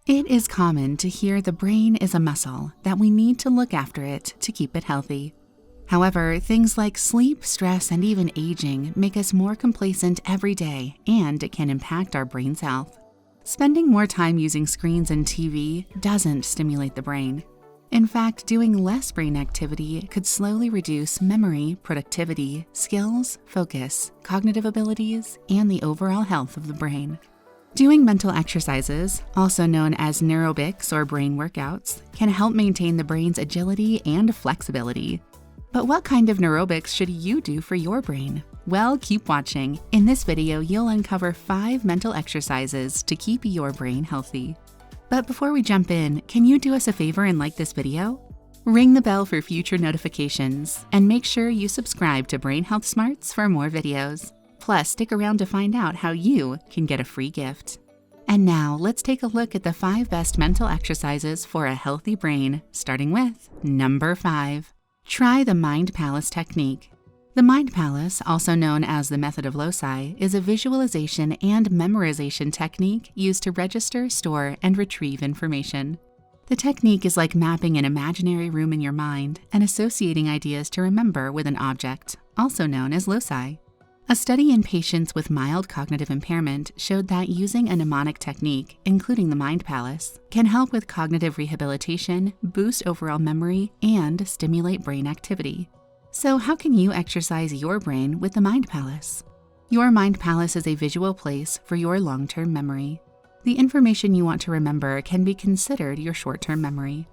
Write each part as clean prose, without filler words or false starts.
It is common to hear the brain is a muscle, that we need to look after it to keep it healthy. However, things like sleep, stress, and even aging make us more complacent every day, and it can impact our brain's health. Spending more time using screens and TV doesn't stimulate the brain. In fact, doing less brain activity could slowly reduce memory, productivity, skills, focus, cognitive abilities, and the overall health of the brain. Doing mental exercises, also known as neurobics or brain workouts, can help maintain the brain's agility and flexibility. But what kind of neurobics should you do for your brain? Well, keep watching. In this video, you'll uncover 5 mental exercises to keep your brain healthy. But before we jump in, can you do us a favor and like this video? Ring the bell for future notifications, and make sure you subscribe to Brain Health Smarts for more videos. Plus, stick around to find out how you can get a free gift. And now, let's take a look at the 5 best mental exercises for a healthy brain, starting with number 5. Try the Mind Palace technique. The Mind Palace, also known as the Method of Loci, is a visualization and memorization technique used to register, store, and retrieve information. The technique is like mapping an imaginary room in your mind and associating ideas to remember with an object, also known as loci. A study in patients with mild cognitive impairment showed that using a mnemonic technique, including the Mind Palace, can help with cognitive rehabilitation, boost overall memory, and stimulate brain activity. So how can you exercise your brain with the Mind Palace? Your Mind Palace is a visual place for your long-term memory. The information you want to remember can be considered your short-term memory.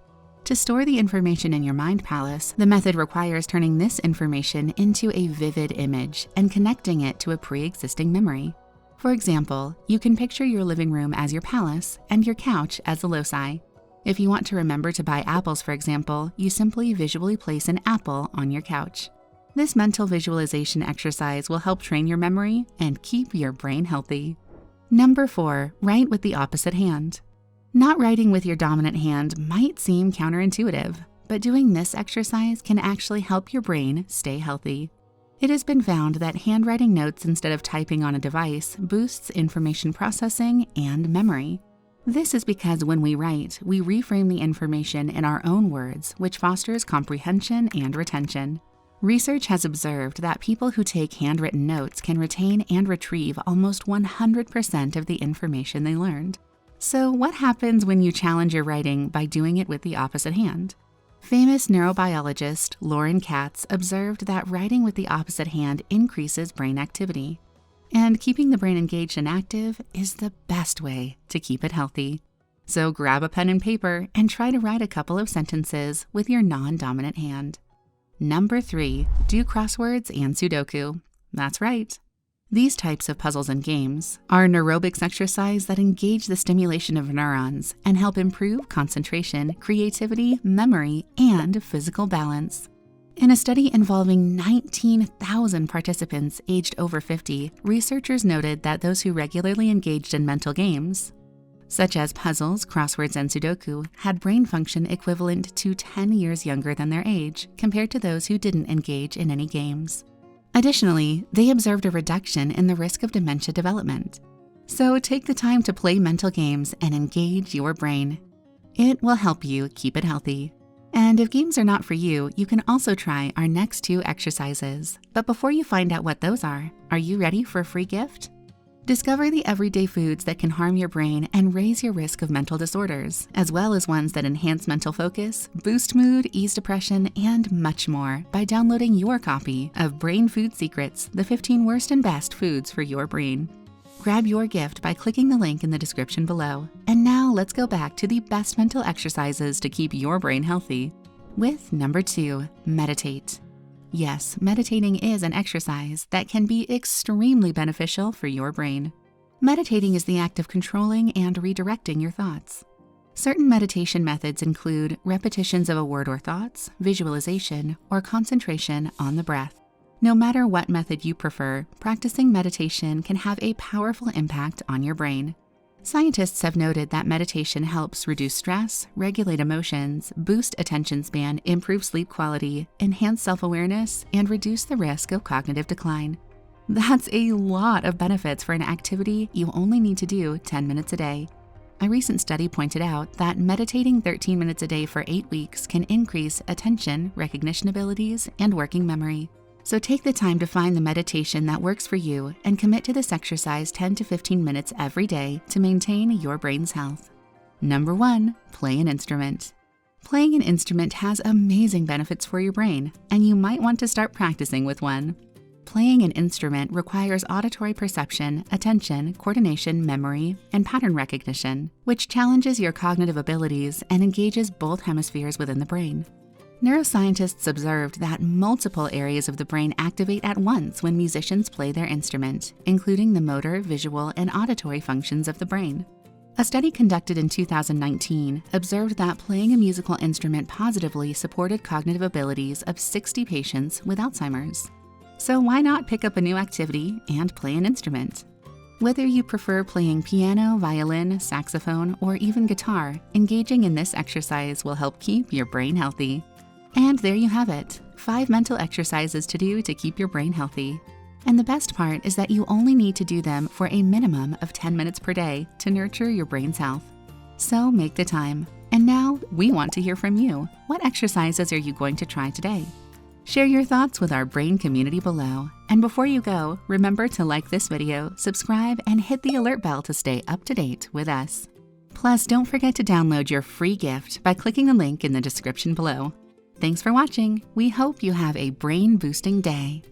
To store the information in your Mind Palace, the method requires turning this information into a vivid image and connecting it to a pre-existing memory. For example, you can picture your living room as your palace and your couch as a loci. If you want to remember to buy apples, for example, you simply visually place an apple on your couch. This mental visualization exercise will help train your memory and keep your brain healthy. Number 4, write with the opposite hand. Not writing with your dominant hand might seem counterintuitive, but doing this exercise can actually help your brain stay healthy. It has been found that handwriting notes instead of typing on a device boosts information processing and memory. This is because when we write, we reframe the information in our own words, which fosters comprehension and retention. Research has observed that people who take handwritten notes can retain and retrieve almost 100% of the information they learned. So what happens when you challenge your writing by doing it with the opposite hand? Famous neurobiologist Lauren Katz observed that writing with the opposite hand increases brain activity. And keeping the brain engaged and active is the best way to keep it healthy. So grab a pen and paper and try to write a couple of sentences with your non-dominant hand. Number 3, do crosswords and Sudoku. That's right. These types of puzzles and games are neurobics exercise that engage the stimulation of neurons and help improve concentration, creativity, memory, and physical balance. In a study involving 19,000 participants aged over 50, researchers noted that those who regularly engaged in mental games, such as puzzles, crosswords, and Sudoku, had brain function equivalent to 10 years younger than their age, compared to those who didn't engage in any games. Additionally, they observed a reduction in the risk of dementia development. So take the time to play mental games and engage your brain. It will help you keep it healthy. And if games are not for you, you can also try our next 2 exercises. But before you find out what those are you ready for a free gift? Discover the everyday foods that can harm your brain and raise your risk of mental disorders, as well as ones that enhance mental focus, boost mood, ease depression, and much more by downloading your copy of Brain Food Secrets, the 15 worst and best foods for your brain. Grab your gift by clicking the link in the description below. And now let's go back to the best mental exercises to keep your brain healthy. With number 2, meditate. Yes, meditating is an exercise that can be extremely beneficial for your brain. Meditating is the act of controlling and redirecting your thoughts. Certain meditation methods include repetitions of a word or thoughts, visualization, or concentration on the breath. No matter what method you prefer, practicing meditation can have a powerful impact on your brain. Scientists have noted that meditation helps reduce stress, regulate emotions, boost attention span, improve sleep quality, enhance self-awareness, and reduce the risk of cognitive decline. That's a lot of benefits for an activity you only need to do 10 minutes a day. A recent study pointed out that meditating 13 minutes a day for 8 weeks can increase attention, recognition abilities, and working memory. So take the time to find the meditation that works for you and commit to this exercise 10 to 15 minutes every day to maintain your brain's health. Number 1, play an instrument. Playing an instrument has amazing benefits for your brain, and you might want to start practicing with one. Playing an instrument requires auditory perception, attention, coordination, memory, and pattern recognition, which challenges your cognitive abilities and engages both hemispheres within the brain. Neuroscientists observed that multiple areas of the brain activate at once when musicians play their instrument, including the motor, visual, and auditory functions of the brain. A study conducted in 2019 observed that playing a musical instrument positively supported cognitive abilities of 60 patients with Alzheimer's. So why not pick up a new activity and play an instrument? Whether you prefer playing piano, violin, saxophone, or even guitar, engaging in this exercise will help keep your brain healthy. And there you have it, 5 mental exercises to do to keep your brain healthy. And the best part is that you only need to do them for a minimum of 10 minutes per day to nurture your brain's health. So make the time. And now we want to hear from you. What exercises are you going to try today? Share your thoughts with our brain community below. And before you go, remember to like this video, subscribe, and hit the alert bell to stay up to date with us. Plus, don't forget to download your free gift by clicking the link in the description below. Thanks for watching. We hope you have a brain-boosting day.